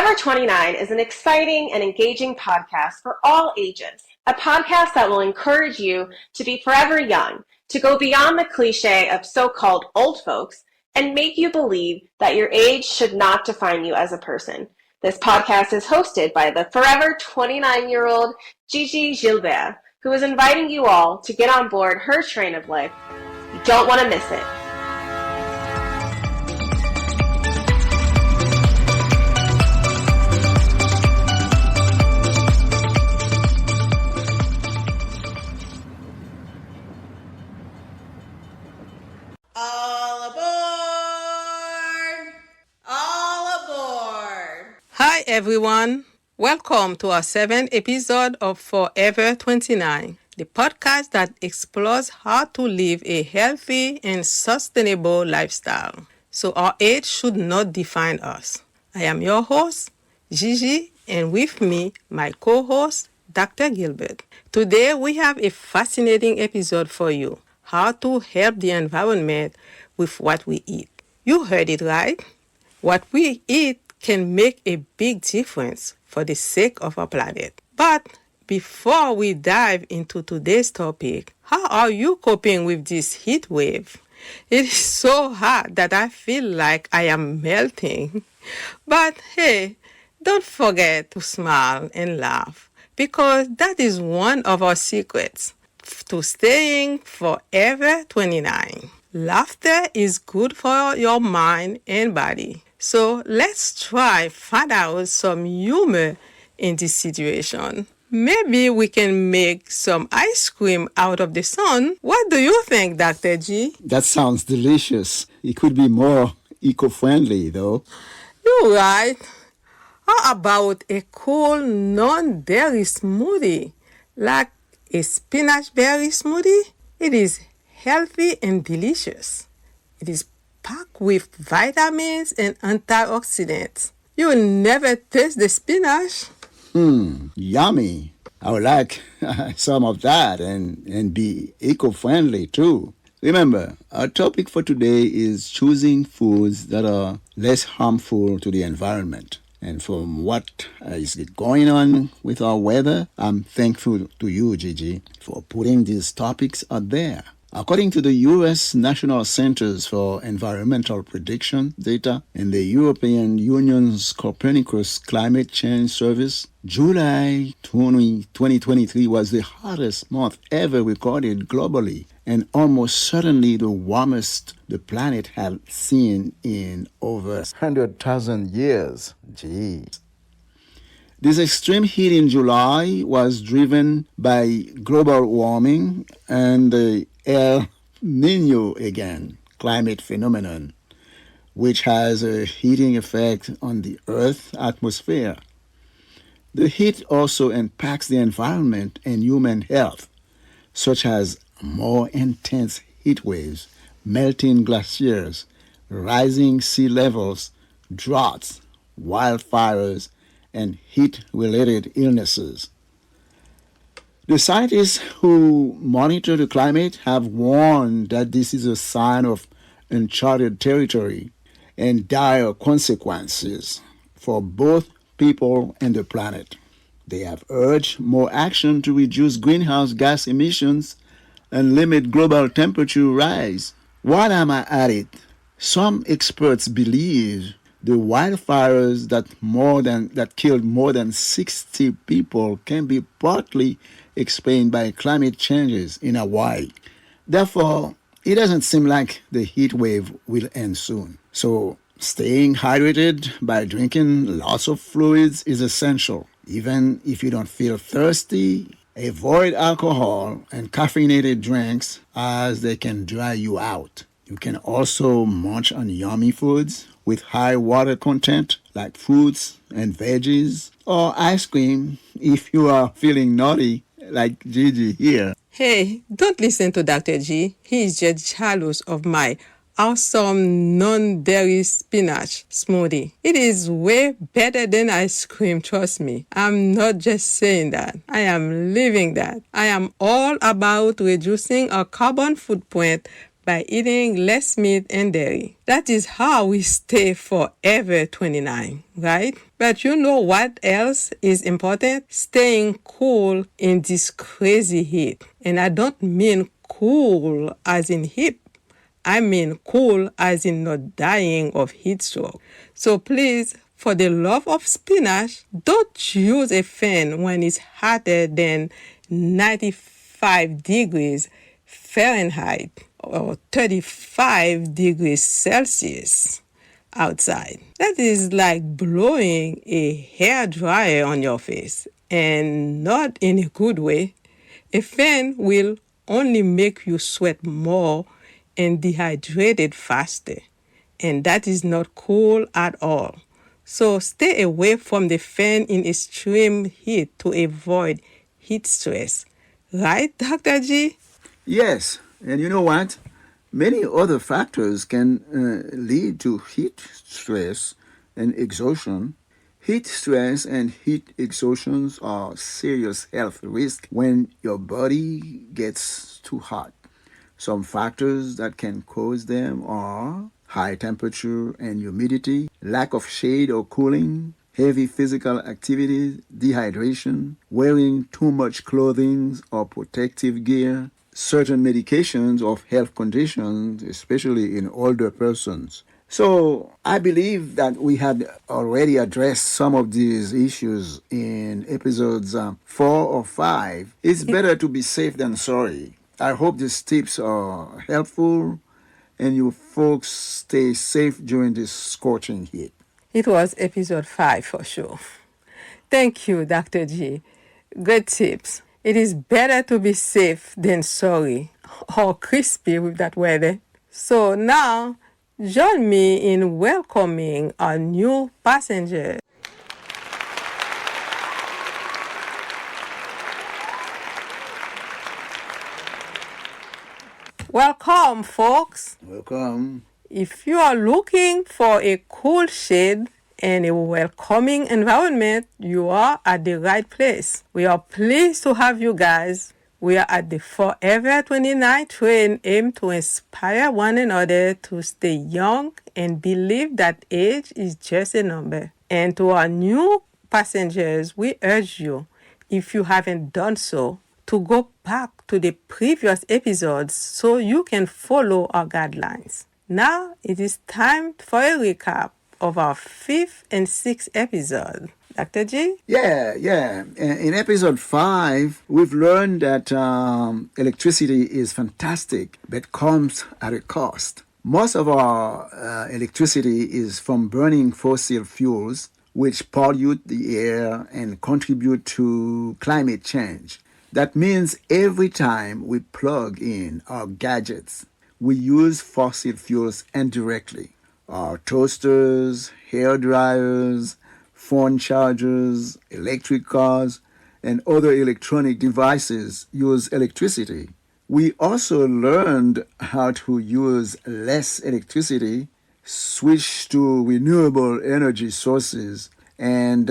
Forever 29 is an exciting and engaging podcast for all ages, a podcast that will encourage you to be forever young, to go beyond the cliche of so-called old folks, and make you believe that your age should not define you as a person. This podcast is hosted by the forever 29-year-old Gigi Gilbert, who is inviting you all to get on board her train of life. You don't want to miss it. All aboard! All aboard! Hi everyone, welcome to our 7th episode of Forever 29, the podcast that explores how to live a healthy and sustainable lifestyle. So our age should not define us. I am your host, Gigi, and with me, my co-host, Dr. Gilbert. Today we have a fascinating episode for you. How to help the environment with what we eat. You heard it right. What we eat can make a big difference for the sake of our planet. But before we dive into today's topic, how are you coping with this heat wave? It is so hot that I feel like I am melting. But hey, don't forget to smile and laugh, because that is one of our secrets to staying forever 29. Laughter is good for your mind and body. So let's try find out some humor in this situation. Maybe we can make some ice cream out of the sun. What do you think, Dr. G? That sounds delicious. It could be more eco-friendly, though. You're right. How about a cool non-dairy smoothie? Like a spinach berry smoothie? It is healthy and delicious. It is packed with vitamins and antioxidants. You will never taste the spinach. Yummy. I would like some of that and be eco-friendly too. Remember, our topic for today is choosing foods that are less harmful to the environment. And from what is going on with our weather, I'm thankful to you, Gigi, for putting these topics out there. According to the U.S. National Centers for Environmental Prediction data and the European Union's Copernicus Climate Change Service, July 2023 was the hottest month ever recorded globally and almost certainly the warmest the planet had seen in over 100,000 years. Jeez. This extreme heat in July was driven by global warming and the El Nino again climate phenomenon, which has a heating effect on the Earth's atmosphere. The heat also impacts the environment and human health, such as more intense heat waves, melting glaciers, rising sea levels, droughts, wildfires, and heat-related illnesses. The scientists who monitor the climate have warned that this is a sign of uncharted territory and dire consequences for both people and the planet. They have urged more action to reduce greenhouse gas emissions and limit global temperature rise. While I'm at it, some experts believe the wildfires that killed more than 60 people can be partly explained by climate changes in Hawaii. Therefore, it doesn't seem like the heat wave will end soon. So, staying hydrated by drinking lots of fluids is essential. Even if you don't feel thirsty, avoid alcohol and caffeinated drinks as they can dry you out. You can also munch on yummy foods with high water content like fruits and veggies, or ice cream if you are feeling naughty like Gigi here. Hey, don't listen to Dr. G. He is just jealous of my awesome non-dairy spinach smoothie. It is way better than ice cream, trust me. I'm not just saying that. I am living that. I am all about reducing our carbon footprint by eating less meat and dairy. That is how we stay forever 29, right? But you know what else is important? Staying cool in this crazy heat. And I don't mean cool as in hip. I mean cool as in not dying of heat stroke. So please, for the love of spinach, don't use a fan when it's hotter than 95 degrees Fahrenheit or 35 degrees Celsius outside. That is like blowing a hair dryer on your face, and not in a good way. A fan will only make you sweat more and dehydrated faster, and that is not cool at all. So stay away from the fan in extreme heat to avoid heat stress. Right, Dr. G? Yes, and you know what? Many other factors can lead to heat stress and exhaustion. Heat stress and heat exhaustions are serious health risks when your body gets too hot. Some factors that can cause them are high temperature and humidity, lack of shade or cooling, heavy physical activity, dehydration, wearing too much clothing or protective gear, certain medications of health conditions, especially in older persons. So I believe that we had already addressed some of these issues in episodes 4 or 5. It's better to be safe than sorry. I hope these tips are helpful and you folks stay safe during this scorching heat. It was episode 5 for sure. Thank you, Dr. G. Good tips. It is better to be safe than sorry or crispy with that weather. So now, join me in welcoming our new passenger. Welcome, folks. Welcome. If you are looking for a cool shade and a welcoming environment, you are at the right place. We are pleased to have you guys. We are at the Forever 29 train aimed to inspire one another to stay young and believe that age is just a number. And to our new passengers, we urge you, if you haven't done so, to go back to the previous episodes so you can follow our guidelines. Now it is time for a recap of our 5th and 6th episode. Dr. G? Yeah. In episode 5, we've learned that electricity is fantastic, but comes at a cost. Most of our electricity is from burning fossil fuels, which pollute the air and contribute to climate change. That means every time we plug in our gadgets, we use fossil fuels indirectly. Our toasters, hair dryers, phone chargers, electric cars, and other electronic devices use electricity. We also learned how to use less electricity, switch to renewable energy sources, and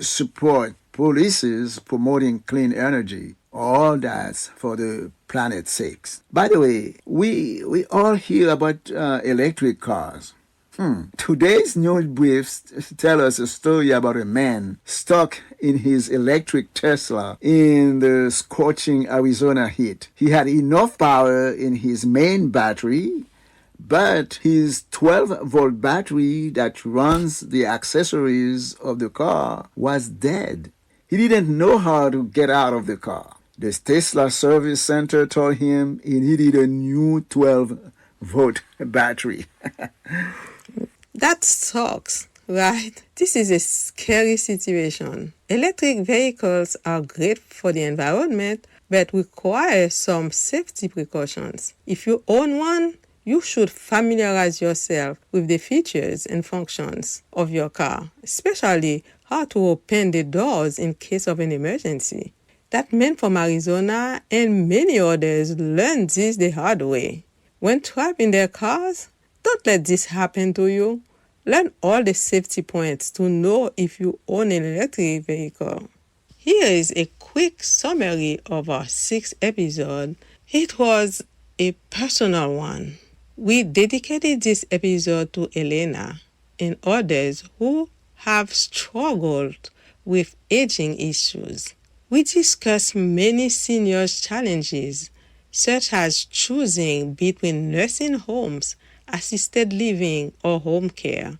support policies promoting clean energy. All that's for the planet's sakes. By the way, we all hear about electric cars. Today's news briefs tell us a story about a man stuck in his electric Tesla in the scorching Arizona heat. He had enough power in his main battery, but his 12-volt battery that runs the accessories of the car was dead. He didn't know how to get out of the car. The Tesla service center told him he needed a new 12-volt battery. That sucks, right? This is a scary situation. Electric vehicles are great for the environment, but require some safety precautions. If you own one, you should familiarize yourself with the features and functions of your car, especially how to open the doors in case of an emergency. That man from Arizona and many others learned this the hard way. When trapped in their cars, don't let this happen to you. Learn all the safety points to know if you own an electric vehicle. Here is a quick summary of our 6th episode. It was a personal one. We dedicated this episode to Elena and others who have struggled with aging issues. We discuss many seniors' challenges, such as choosing between nursing homes, assisted living, or home care.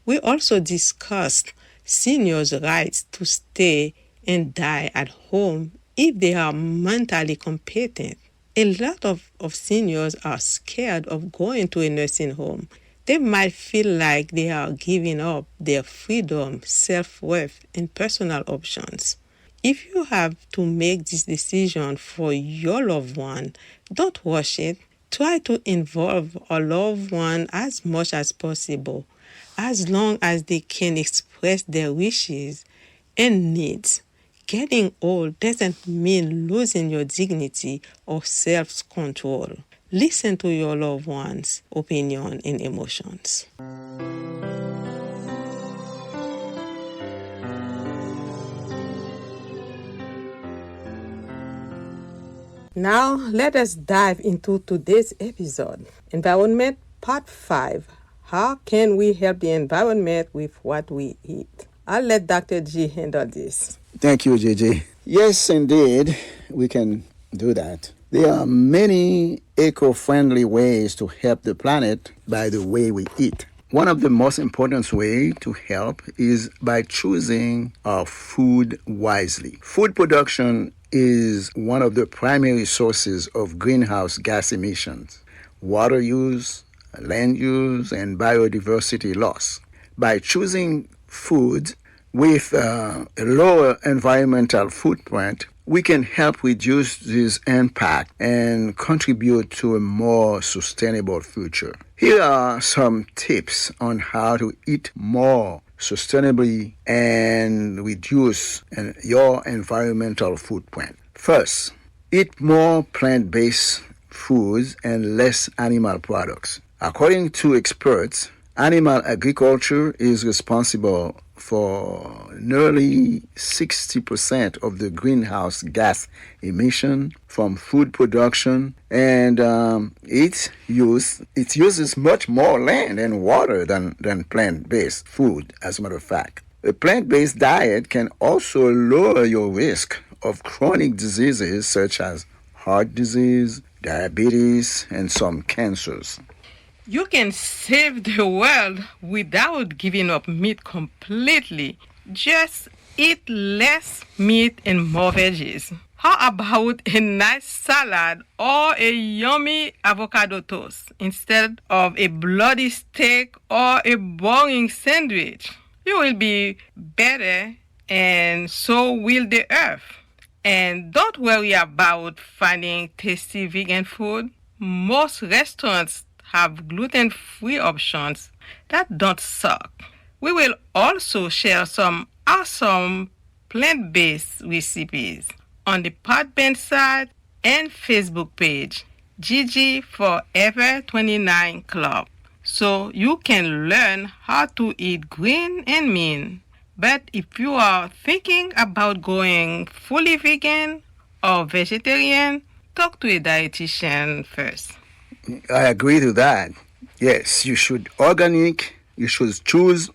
We also discussed seniors' rights to stay and die at home if they are mentally competent. A lot of seniors are scared of going to a nursing home. They might feel like they are giving up their freedom, self-worth, and personal options. If you have to make this decision for your loved one, don't rush it. Try to involve a loved one as much as possible, as long as they can express their wishes and needs. Getting old doesn't mean losing your dignity or self-control. Listen to your loved one's opinion and emotions. Now, let us dive into today's episode. Environment Part 5. How can we help the environment with what we eat? I'll let Dr. G handle this. Thank you, JJ. Yes, indeed, we can do that. There are many eco-friendly ways to help the planet by the way we eat. One of the most important ways to help is by choosing our food wisely. Food production is one of the primary sources of greenhouse gas emissions, water use, land use, and biodiversity loss. By choosing foods with a lower environmental footprint, we can help reduce this impact and contribute to a more sustainable future. Here are some tips on how to eat more sustainably and reduce your environmental footprint. First, eat more plant-based foods and less animal products. According to experts, animal agriculture is responsible for nearly 60% of the greenhouse gas emission from food production, and it uses much more land and water than plant-based food, as a matter of fact. A plant-based diet can also lower your risk of chronic diseases such as heart disease, diabetes, and some cancers. You can save the world without giving up meat completely. Just eat less meat and more veggies. How about a nice salad or a yummy avocado toast instead of a bloody steak or a boring sandwich? You will be better, and so will the earth. And don't worry about finding tasty vegan food. Most restaurants have gluten-free options that don't suck. We will also share some awesome plant-based recipes on the Podbean site and Facebook page, Gigi Forever 29 Club, so you can learn how to eat green and mean. But if you are thinking about going fully vegan or vegetarian, talk to a dietitian first. I agree to that. Yes, you should choose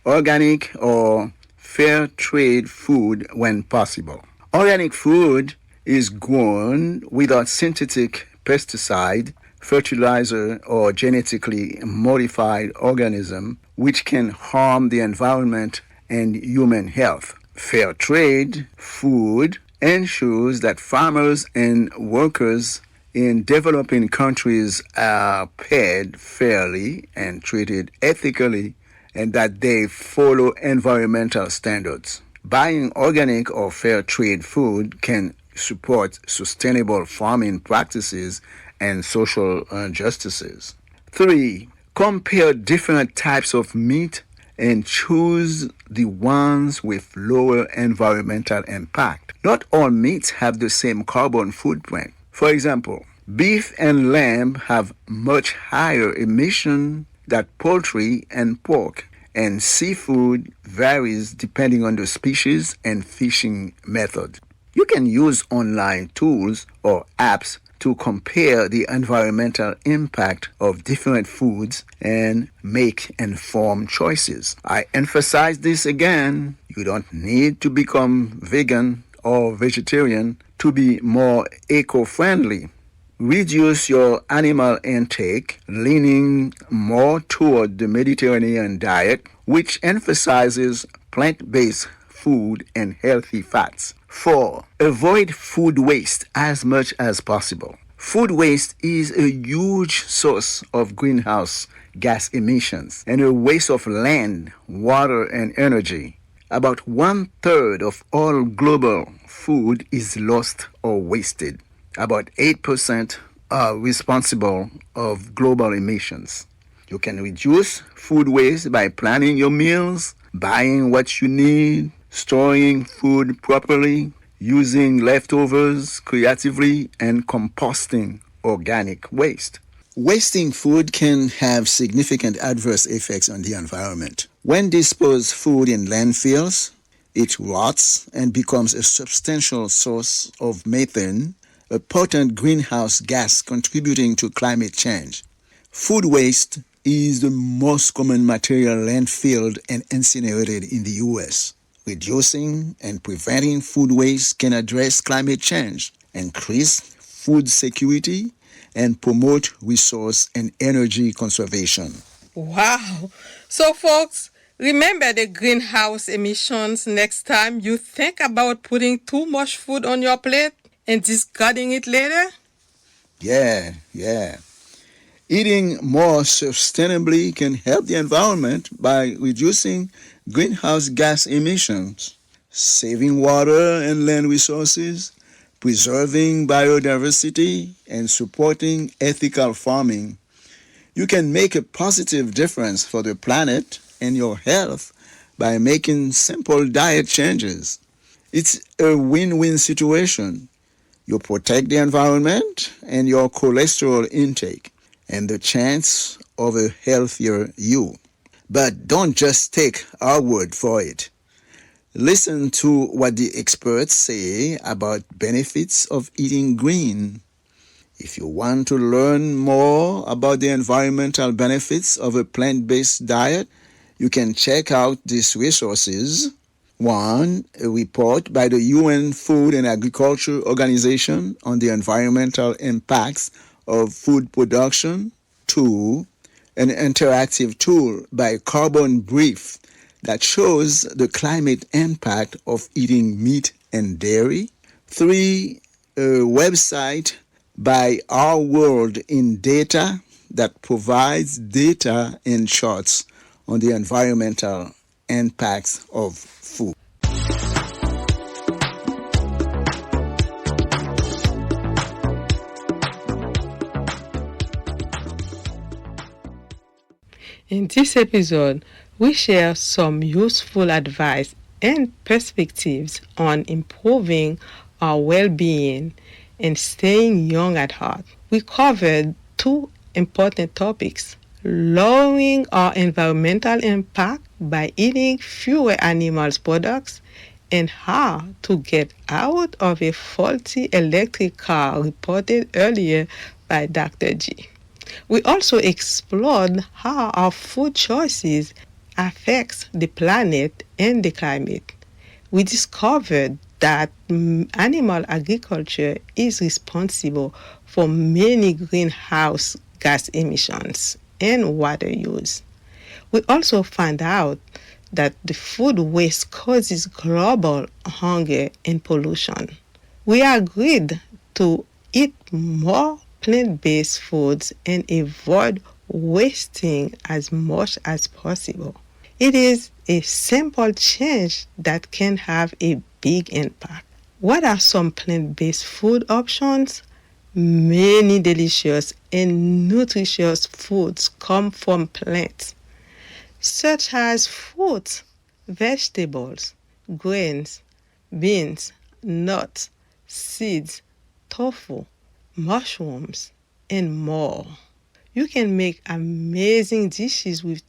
organic or fair trade food when possible. Organic food is grown without synthetic pesticide, fertilizer, or genetically modified organism which can harm the environment and human health. Fair trade food ensures that farmers and workers in developing countries are paid fairly and treated ethically, and that they follow environmental standards. Buying organic or fair trade food can support sustainable farming practices and social justices. 3. Compare different types of meat and choose the ones with lower environmental impact. Not all meats have the same carbon footprint. For example, beef and lamb have much higher emission than poultry and pork, and seafood varies depending on the species and fishing method. You can use online tools or apps to compare the environmental impact of different foods and make informed choices. I emphasize this again. You don't need to become vegan or vegetarian to be more eco-friendly. Reduce your animal intake, leaning more toward the Mediterranean diet, which emphasizes plant based food and healthy fats. 4. Avoid food waste as much as possible. Food waste is a huge source of greenhouse gas emissions and a waste of land, water, and energy. About 1/3 of all global food is lost or wasted. About 8% are responsible of global emissions. You can reduce food waste by planning your meals, buying what you need, storing food properly, using leftovers creatively, and composting organic waste. Wasting food can have significant adverse effects on the environment. When disposed food in landfills, it rots and becomes a substantial source of methane, a potent greenhouse gas contributing to climate change. Food waste is the most common material landfilled and incinerated in the U.S. Reducing and preventing food waste can address climate change, increase food security, and promote resource and energy conservation. Wow. So, folks, remember the greenhouse emissions next time you think about putting too much food on your plate and discarding it later? Yeah. Eating more sustainably can help the environment by reducing greenhouse gas emissions, saving water and land resources, preserving biodiversity, and supporting ethical farming. You can make a positive difference for the planet and your health by making simple diet changes. It's a win-win situation. You protect the environment and your cholesterol intake and the chance of a healthier you. But don't just take our word for it. Listen to what the experts say about benefits of eating green. If you want to learn more about the environmental benefits of a plant-based diet, you can check out these resources. 1. A report by the UN Food and Agriculture Organization on the environmental impacts of food production. 2. An interactive tool by Carbon Brief that shows the climate impact of eating meat and dairy. 3. A website by Our World in Data that provides data and charts on the environmental impacts of food. In this episode, we share some useful advice and perspectives on improving our well-being and staying young at heart. We covered two important topics: lowering our environmental impact by eating fewer animals products and how to get out of a faulty electric car reported earlier by Dr. G. We also explored how our food choices affects the planet and the climate. We discovered that animal agriculture is responsible for many greenhouse gas emissions and water use. We also found out that the food waste causes global hunger and pollution. We agreed to eat more plant-based foods and avoid wasting as much as possible. It is a simple change that can have a big impact. What are some plant-based food options? Many delicious and nutritious foods come from plants, such as fruits, vegetables, grains, beans, nuts, seeds, tofu, mushrooms, and more. You can make amazing dishes with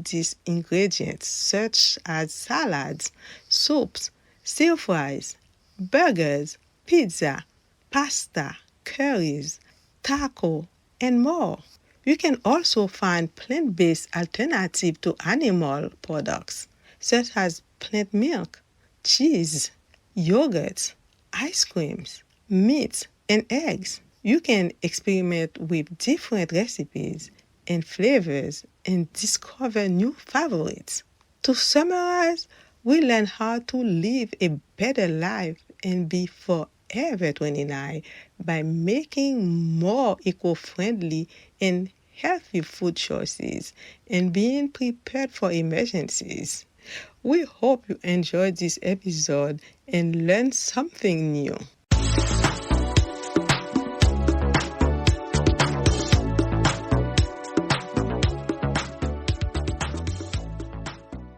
these ingredients, such as salads, soups, stir fries, burgers, pizza, pasta, curries, taco, and more. You can also find plant-based alternatives to animal products, such as plant milk, cheese, yogurt, ice creams, meat, and eggs. You can experiment with different recipes and flavors and discover new favorites. To summarize, we learn how to live a better life and be forever 29 by making more eco-friendly and healthy food choices and being prepared for emergencies. We hope you enjoyed this episode and learned something new.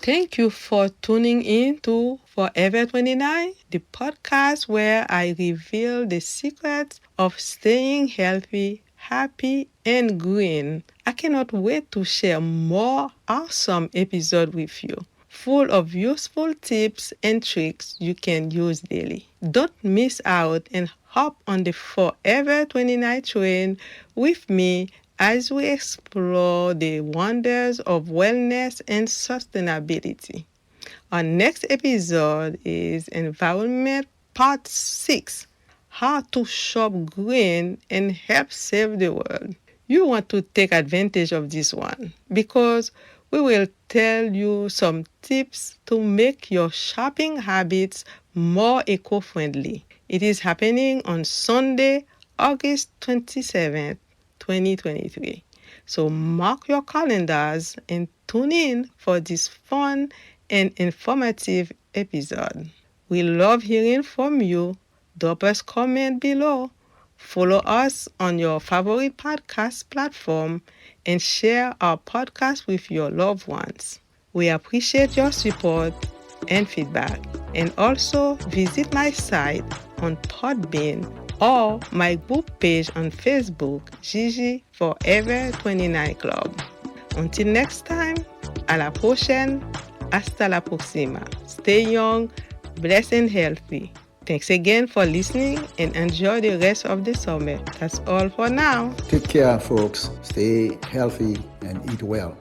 Thank you for tuning in to Forever 29, the podcast where I reveal the secrets of staying healthy, happy, and green. I cannot wait to share more awesome episodes with you, full of useful tips and tricks you can use daily. Don't miss out and hop on the Forever 29 train with me as we explore the wonders of wellness and sustainability. Our next episode is Environment Part 6, How to Shop Green and Help Save the World. You want to take advantage of this one because we will tell you some tips to make your shopping habits more eco-friendly. It is happening on Sunday, August 27th. 2023. So mark your calendars and tune in for this fun and informative episode. We love hearing from you. Drop us a comment below. Follow us on your favorite podcast platform and share our podcast with your loved ones. We appreciate your support and feedback. And also visit my site on Podbean or my group page on Facebook, Gigi Forever 29 Club. Until next time, à la prochaine, hasta la próxima. Stay young, blessed and healthy. Thanks again for listening and enjoy the rest of the summer. That's all for now. Take care, folks. Stay healthy and eat well.